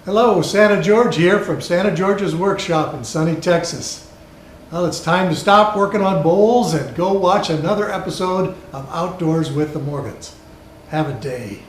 Hello, Santa George here from Santa George's Workshop in sunny Texas. Well, it's time to stop working on bowls and go watch another episode of Outdoors with the Morgans. Have a day.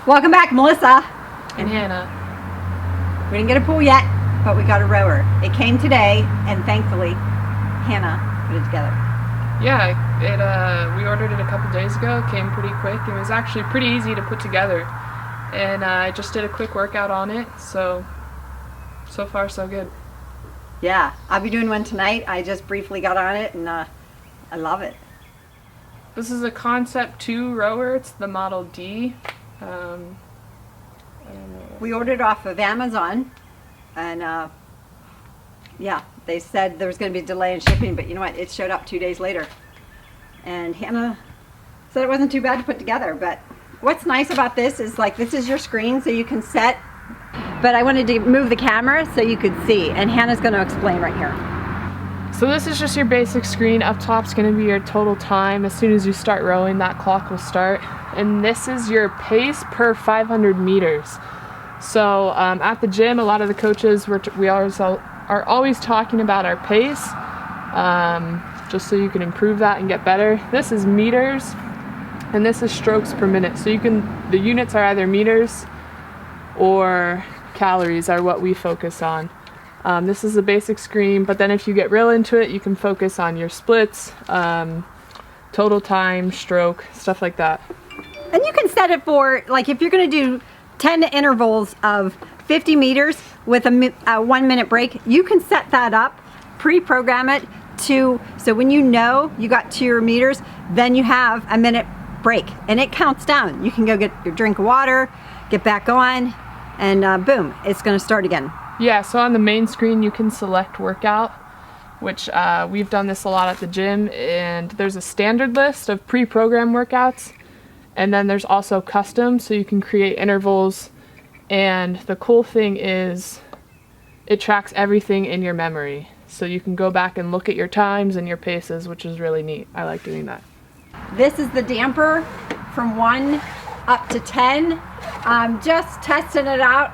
Welcome back, Melissa. And Hannah. We didn't get a pool yet, but we got a rower. It came today, and thankfully, Hannah put it together. Yeah, we ordered it a couple days ago. It came pretty quick. It was actually pretty easy to put together. And I just did a quick workout on it, so far so good. Yeah, I'll be doing one tonight. I just briefly got on it, and I love it. This is a Concept 2 rower. It's the Model D. I don't know. We ordered off of Amazon, and yeah, they said there was going to be a delay in shipping, but you know what? It showed up 2 days later. And Hannah said it wasn't too bad to put together, but what's nice about this is, like, this is your screen, so you can set, but I wanted to move the camera so you could see, and Hannah's going to explain right here. So this is just your basic screen. Up top's going to be your total time. As soon as you start rowing, that clock will start. And this is your pace per 500 meters. So at the gym, a lot of the coaches, we are always talking about our pace, just so you can improve that and get better. This is meters, and this is strokes per minute. So the units are either meters or calories are what we focus on. This is a basic screen, but then if you get real into it, you can focus on your splits, total time, stroke, stuff like that. And you can set it for, like, if you're going to do 10 intervals of 50 meters with a 1 minute break, you can set that up, pre-program it to, so when you know you got to your meters, then you have a minute break, and it counts down. You can go get your drink of water, get back on, and boom, it's going to start again. Yeah, so on the main screen you can select workout, which we've done this a lot at the gym, and there's a standard list of pre-programmed workouts, and then there's also custom, so you can create intervals, and the cool thing is it tracks everything in your memory, so you can go back and look at your times and your paces, which is really neat. I like doing that. This is the damper from 1 up to 10. Just testing it out.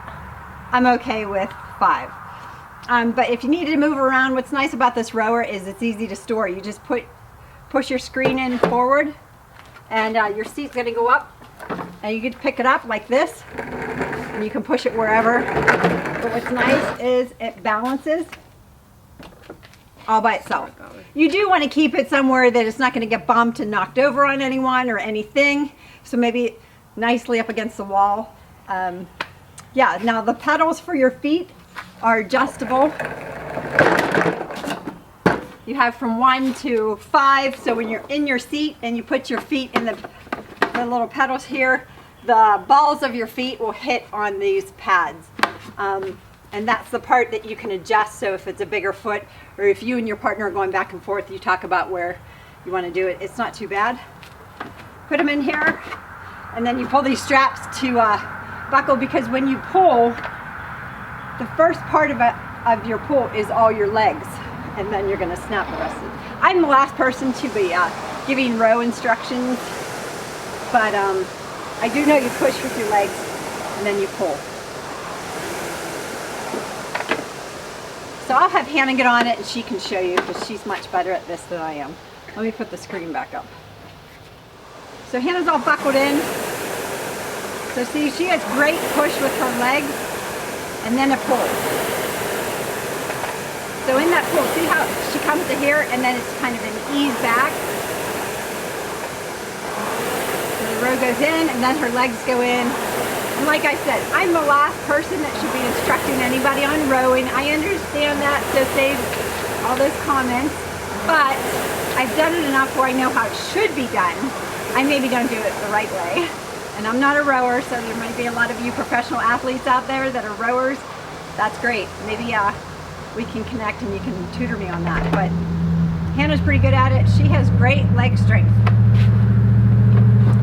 I'm okay with 5. But if you need to move around, what's nice about this rower is it's easy to store. You just push your screen in forward, and your seat's going to go up, and you can pick it up like this, and you can push it wherever. But what's nice is it balances all by itself. You do want to keep it somewhere that it's not going to get bumped and knocked over on anyone or anything, so maybe nicely up against the wall. Yeah, now the pedals for your feet are adjustable. You have from 1 to 5, so when you're in your seat and you put your feet in the little pedals here, the balls of your feet will hit on these pads. And that's the part that you can adjust, so if it's a bigger foot, or if you and your partner are going back and forth, you talk about where you want to do it. It's not too bad. Put them in here, and then you pull these straps to buckle, because when you pull, the first part of your pull is all your legs, and then you're going to snap the rest of it. I'm the last person to be giving row instructions, but I do know you push with your legs and then you pull. So I'll have Hannah get on it and she can show you, because she's much better at this than I am. Let me put the screen back up. So Hannah's all buckled in. So see, she has great push with her legs, and then a pull. So in that pull, see how she comes to here, and then it's kind of an ease back. So the row goes in, and then her legs go in. And like I said, I'm the last person that should be instructing anybody on rowing. I understand that, so save all those comments. But I've done it enough where I know how it should be done. I maybe don't do it the right way. And I'm not a rower, so there might be a lot of you professional athletes out there that are rowers. That's great. Maybe we can connect and you can tutor me on that. But Hannah's pretty good at it. She has great leg strength.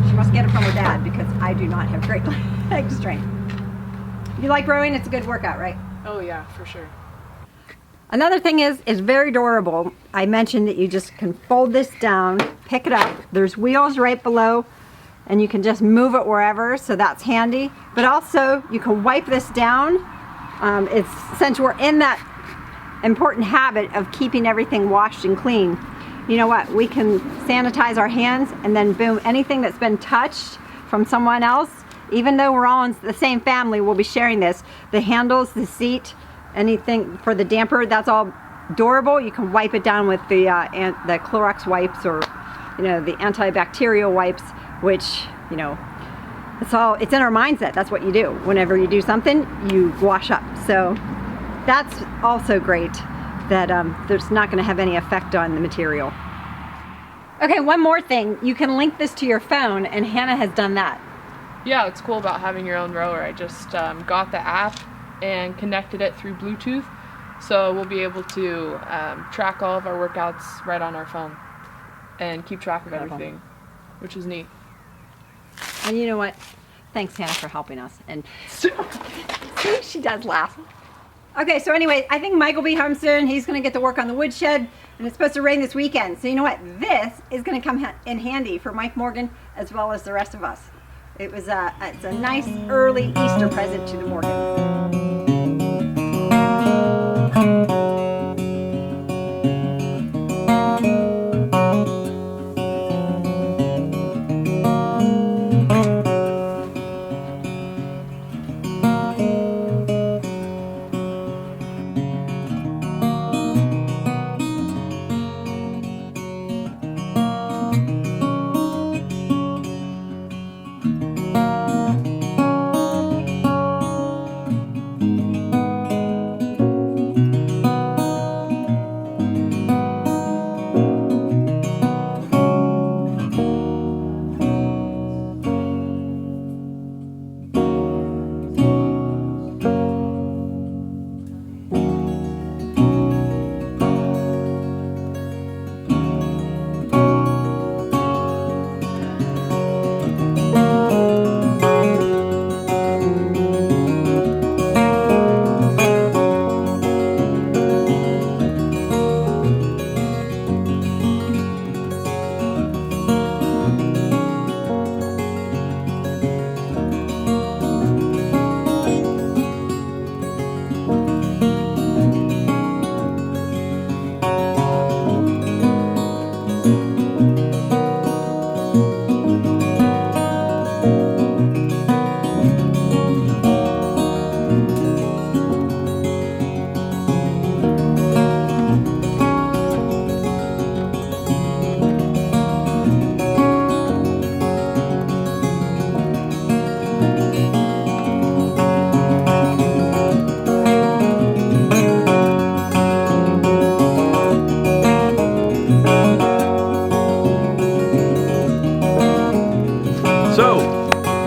She must get it from her dad because I do not have great leg strength. You like rowing? It's a good workout, right? Oh yeah, for sure. Another thing is, it's very durable. I mentioned that you just can fold this down, pick it up. There's wheels right below, and you can just move it wherever, so that's handy. But also, you can wipe this down. Since we're in that important habit of keeping everything washed and clean, you know what? We can sanitize our hands, and then boom, anything that's been touched from someone else, even though we're all in the same family, we'll be sharing this. The handles, the seat, anything for the damper, that's all durable. You can wipe it down with the Clorox wipes, or the antibacterial wipes, which it's in our mindset. That's what you do. Whenever you do something, you wash up. So that's also great that there's not going to have any effect on the material. Okay, one more thing. You can link this to your phone, and Hannah has done that. Yeah, it's cool about having your own rower. I just got the app and connected it through Bluetooth, so we'll be able to track all of our workouts right on our phone and keep track of everything, which is neat. And you know what? Thanks, Hannah, for helping us. And see, she does laugh. Okay, so anyway, I think Mike will be home soon. He's going to get to work on the woodshed, and it's supposed to rain this weekend. So you know what? This is going to come in handy for Mike Morgan as well as the rest of us. It's a nice early Easter present to the Morgans.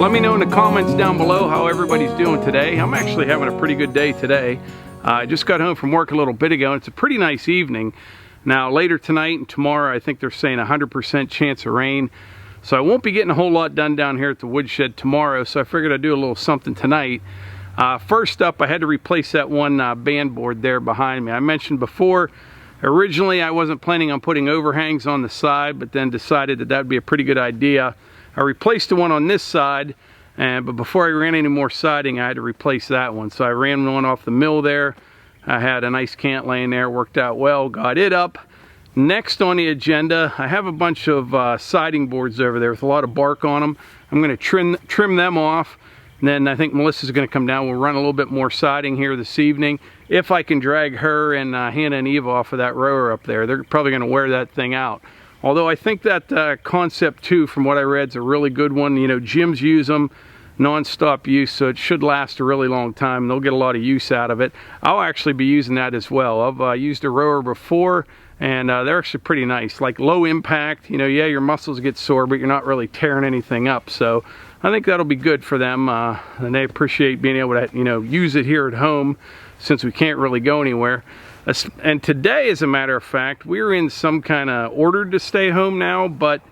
Let me know in the comments down below how everybody's doing today. I'm actually having a pretty good day today. I just got home from work a little bit ago, and it's a pretty nice evening. Now later tonight and tomorrow, I think they're saying 100% chance of rain. So I won't be getting a whole lot done down here at the woodshed tomorrow, so I figured I'd do a little something tonight. First up, I had to replace that one band board there behind me. I mentioned before, originally I wasn't planning on putting overhangs on the side, but then decided that that'd be a pretty good idea. I replaced the one on this side, but before I ran any more siding, I had to replace that one. So I ran one off the mill there. I had a nice cant laying there, worked out well, got it up. Next on the agenda, I have a bunch of siding boards over there with a lot of bark on them. I'm going to trim them off. And then I think Melissa's going to come down. We'll run a little bit more siding here this evening. If I can drag her and Hannah and Eva off of that rower up there. They're probably going to wear that thing out. Although I think that Concept 2, from what I read, is a really good one. You know, gyms use them, non-stop use, so it should last a really long time. They'll get a lot of use out of it. I'll actually be using that as well. I've used a rower before, and they're actually pretty nice, like low impact. You know, yeah, your muscles get sore, but you're not really tearing anything up. So I think that'll be good for them, and they appreciate being able to, you know, use it here at home since we can't really go anywhere. And today, as a matter of fact, we're in some kind of ordered to stay home now, but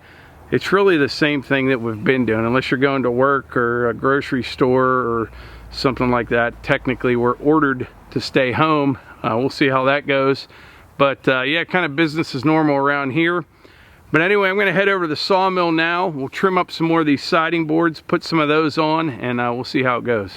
it's really the same thing that we've been doing. Unless you're going to work or a grocery store or something like that, technically we're ordered to stay home. We'll see how that goes. But yeah, kind of business as normal around here. But anyway, I'm gonna head over to the sawmill now. We'll trim up some more of these siding boards, put some of those on, and we'll see how it goes.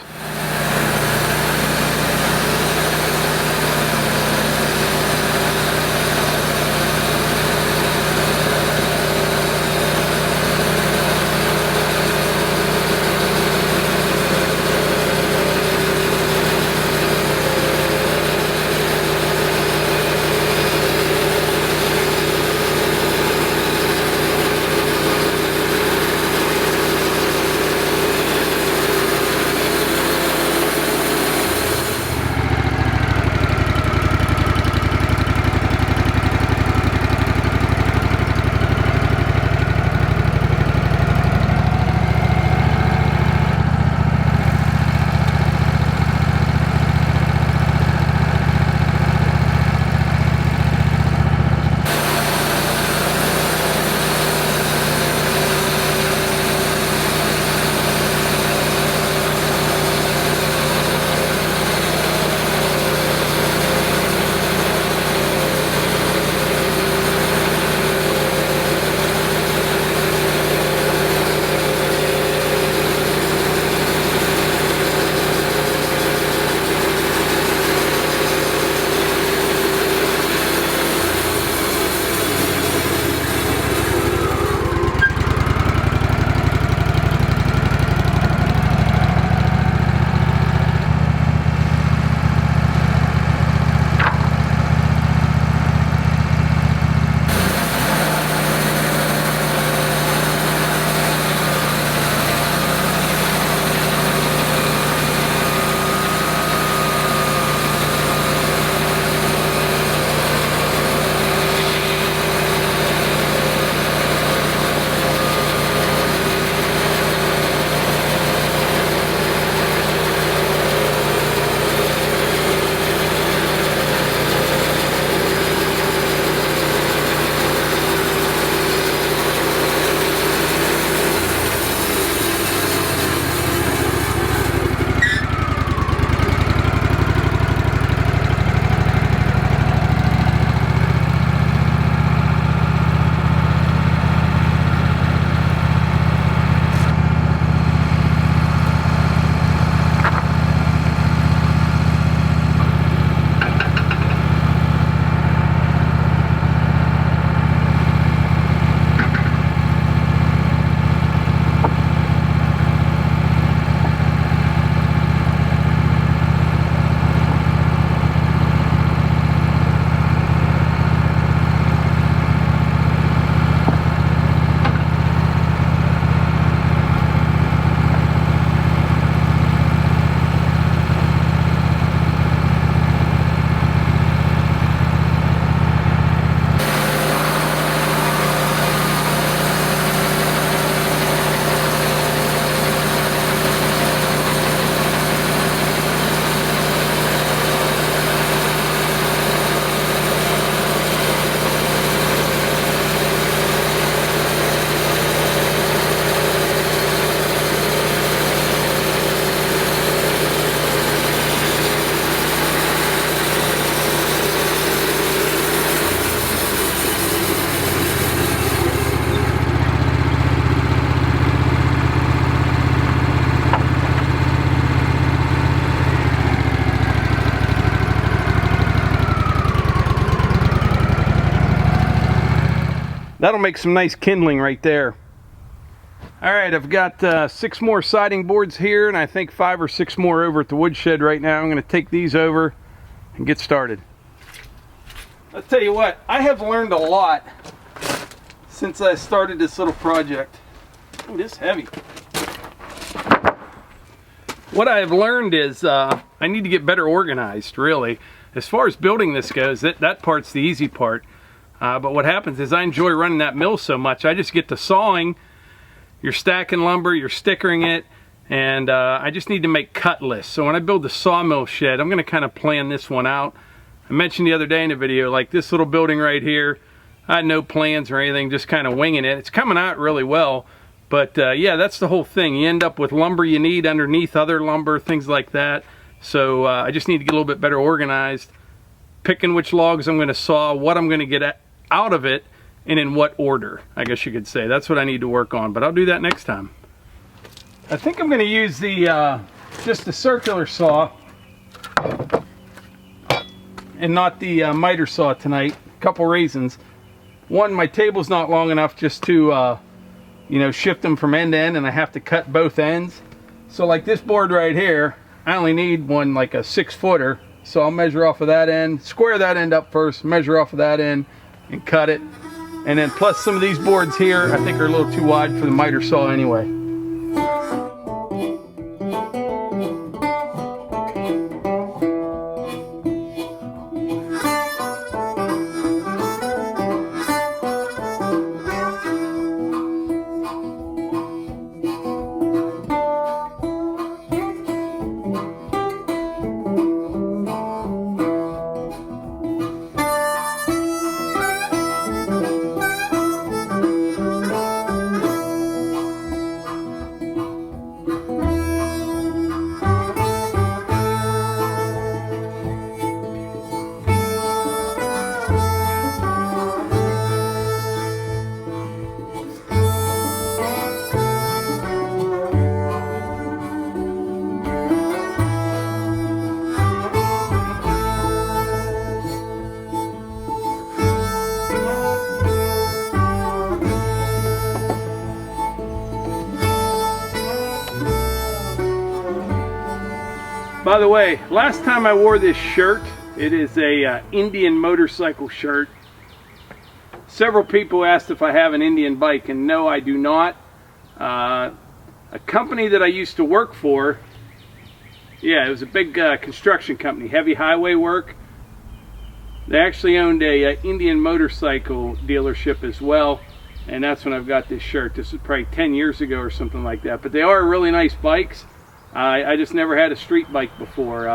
That'll make some nice kindling right there. All right, I've got 6 more siding boards here, and I think 5 or 6 more over at the woodshed right now. I'm going to take these over and get started. I'll tell you what, I have learned a lot since I started this little project. Ooh, this is heavy. What I have learned is I need to get better organized, really. As far as building this goes, that part's the easy part. But what happens is I enjoy running that mill so much, I just get to sawing, you're stacking lumber, you're stickering it, and I just need to make cut lists. So when I build the sawmill shed, I'm going to kind of plan this one out. I mentioned the other day in the video, like this little building right here, I had no plans or anything, just kind of winging it. It's coming out really well, but yeah, that's the whole thing. You end up with lumber you need underneath other lumber, things like that. So I just need to get a little bit better organized, picking which logs I'm going to saw, what I'm going to get out of it, and in what order, I guess you could say. That's what I need to work on, but I'll do that next time. I think I'm going to use the just the circular saw and not the miter saw tonight. A couple reasons. One, my table's not long enough just to you know, shift them from end to end, and I have to cut both ends. So like this board right here, I only need one like a 6-footer. So I'll measure off of that end, square that end up first, measure off of that end, and cut it. And then plus some of these boards here, I think are a little too wide for the miter saw anyway. By the way, last time I wore this shirt, it is a Indian motorcycle shirt. Several people asked if I have an Indian bike, and no, I do not. A company that I used to work for, yeah, it was a big construction company, heavy highway work. They actually owned a Indian motorcycle dealership as well, and that's when I've got this shirt. This was probably 10 years ago or something like that, but they are really nice bikes. I just never had a street bike before.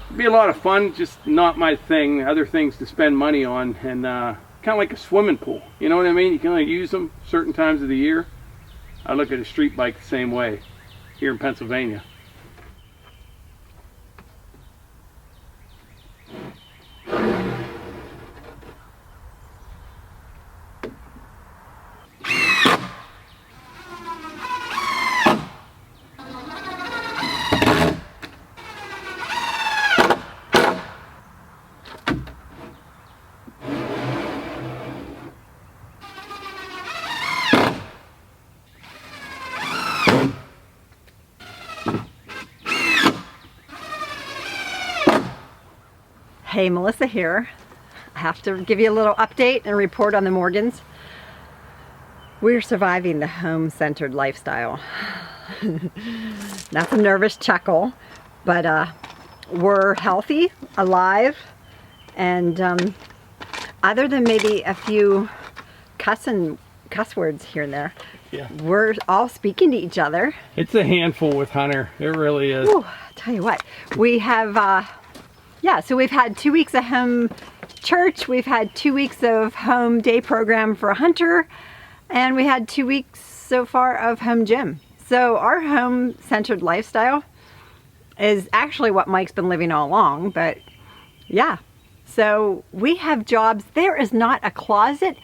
It'd be a lot of fun, just not my thing. Other things to spend money on, and kind of like a swimming pool. You know what I mean? You can only use them certain times of the year. I look at a street bike the same way here in Pennsylvania. Hey, Melissa here. I have to give you a little update and report on the Morgans. We're surviving the home-centered lifestyle. That's a nervous chuckle, but we're healthy, alive, and other than maybe a few cuss words here and there, yeah, we're all speaking to each other. It's a handful with Hunter. It really is. Ooh, I'll tell you what, we have yeah, so we've had 2 weeks of home church, we've had 2 weeks of home day program for Hunter, and we had 2 weeks so far of home gym. So our home-centered lifestyle is actually what Mike's been living all along, but yeah. So we have jobs. There is not a closet,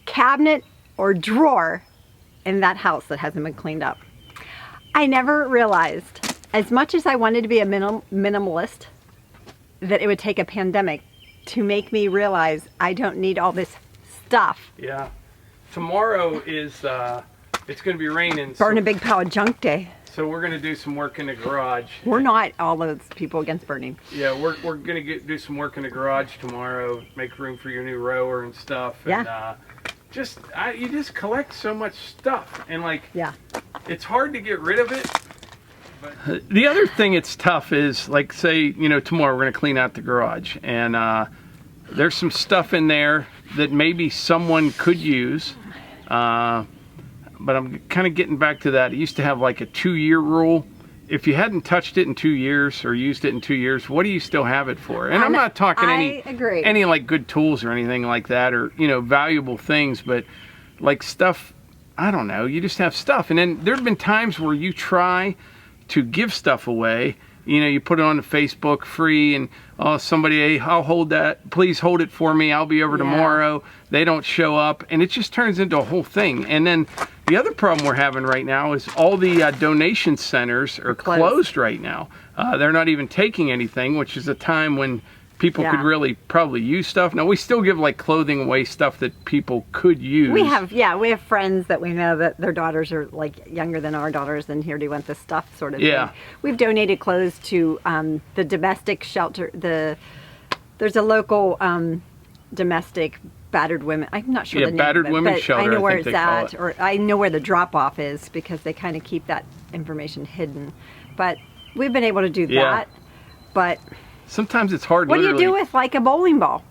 cabinet, or drawer in that house that hasn't been cleaned up. I never realized, as much as I wanted to be a minimalist, that it would take a pandemic to make me realize I don't need all this stuff. Yeah. Tomorrow is, it's going to be raining. Burn a big pile of junk day. So we're going to do some work in the garage. We're not all those people against burning. Yeah, we're going to do some work in the garage tomorrow, make room for your new rower and stuff. Yeah. And you just collect so much stuff, and like, yeah, it's hard to get rid of it. But the other thing it's tough is, like, say, you know, tomorrow we're going to clean out the garage, and there's some stuff in there that maybe someone could use. But I'm kind of getting back to that. It used to have like a 2-year rule. If you hadn't touched it in 2 years or used it in 2 years, what do you still have it for? And I'm not talking any like good tools or anything like that, or, you know, valuable things, but like stuff, I don't know, you just have stuff. And then there've been times where you try to give stuff away. You know, you put it on the Facebook free, and somebody, hey, I'll hold that, please hold it for me, I'll be over tomorrow. They don't show up, and it just turns into a whole thing. And then the other problem we're having right now is all the donation centers are closed right now. They're not even taking anything, which is a time when people could really probably use stuff. Now, we still give like clothing away, stuff that people could use. We have friends that we know that their daughters are like younger than our daughters, and here do you want this stuff sort of thing. We've donated clothes to the domestic shelter. There's a local domestic battered women. I'm not sure the name battered of it, women's but shelter, I know where I think it's they call at, it. or I know where the drop off is, because they kind of keep that information hidden. But we've been able to do that. But sometimes it's hard. What do you do with like a bowling ball?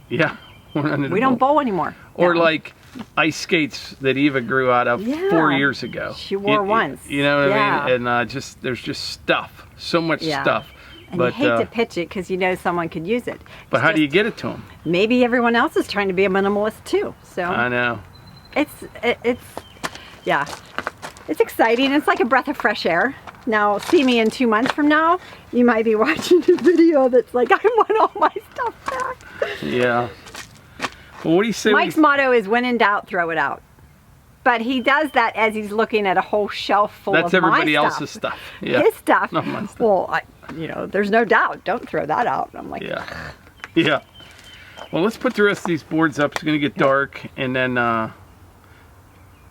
Yeah, we don't bowl anymore. Or like ice skates that Eva grew out of 4 years ago. She wore once. You know what I mean? And there's just stuff, so much stuff. And you hate to pitch it because you know someone could use it. But how do you get it to them? Maybe everyone else is trying to be a minimalist too. So I know. It's exciting. It's like a breath of fresh air. Now, see me in 2 months from now, you might be watching a video that's like, I want all my stuff back. Yeah. Well, what do you say? Mike's motto is, when in doubt, throw it out. But he does that as he's looking at a whole shelf full of my stuff. That's everybody else's stuff. Yeah. His stuff. Not my stuff. Well, there's no doubt. Don't throw that out. I'm like, yeah. Well, let's put the rest of these boards up. It's going to get dark, and then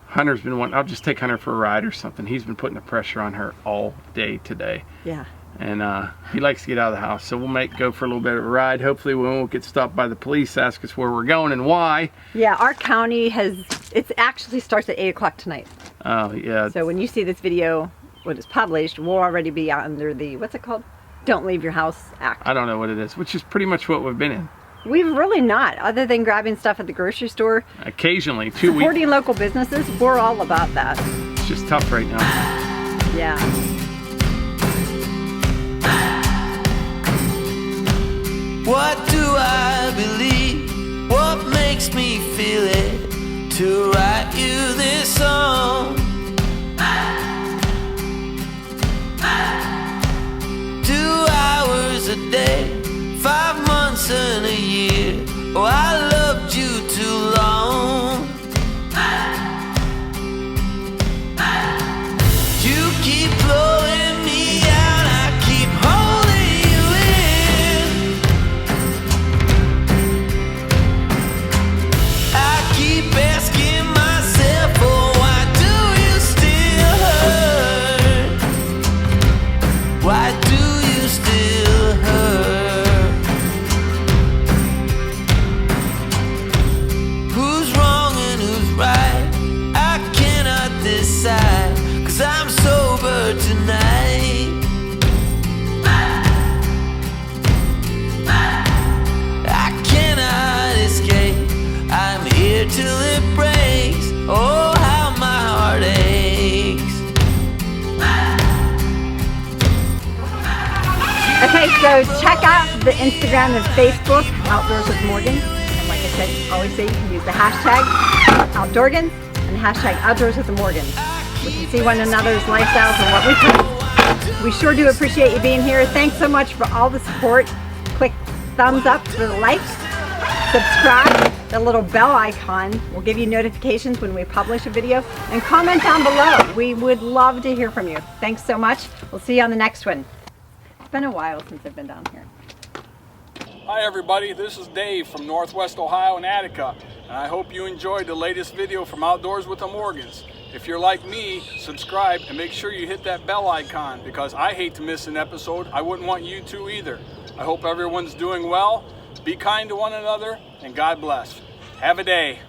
Hunter's been wanting. I'll just take Hunter for a ride or something. He's been putting the pressure on her all day today. Yeah. And he likes to get out of the house, so we'll go for a little bit of a ride. Hopefully we won't get stopped by the police, ask us where we're going and why. Yeah, our county it actually starts at 8 o'clock tonight. Oh, yeah. So when you see this video, when it's published, we'll already be under the, what's it called? Don't Leave Your House Act. I don't know what it is, which is pretty much what we've been in. We've really not, other than grabbing stuff at the grocery store. Occasionally, supporting local businesses, we're all about that. It's just tough right now. Yeah. What do I believe? What makes me feel it to write you this song? 2 hours a day, 5 months and a year. Oh, I loved you too long. You keep blowing me out, I keep holding you in. I keep asking myself, oh, why do you still hurt? Why do you still hurt? Who's wrong and who's right? I cannot decide, 'cause I'm sober tonight. I cannot escape, I'm here till it breaks. Oh, how my heart aches. Okay, so check out the Instagram and Facebook, Outdoors with Morgan. And like I said, always say you can use the hashtag Outdoorgans and the hashtag Outdoors with the Morgans. We can see one another's lifestyles and what we do. We sure do appreciate you being here. Thanks so much for all the support. Click thumbs up for the likes. Subscribe. The little bell icon will give you notifications when we publish a video. And comment down below. We would love to hear from you. Thanks so much. We'll see you on the next one. It's been a while since I've been down here. Hi everybody, this is Dave from Northwest Ohio and Attica, and I hope you enjoyed the latest video from Outdoors with the Morgans. If you're like me, subscribe and make sure you hit that bell icon, because I hate to miss an episode. I wouldn't want you to either. I hope everyone's doing well. Be kind to one another, and God bless. Have a day.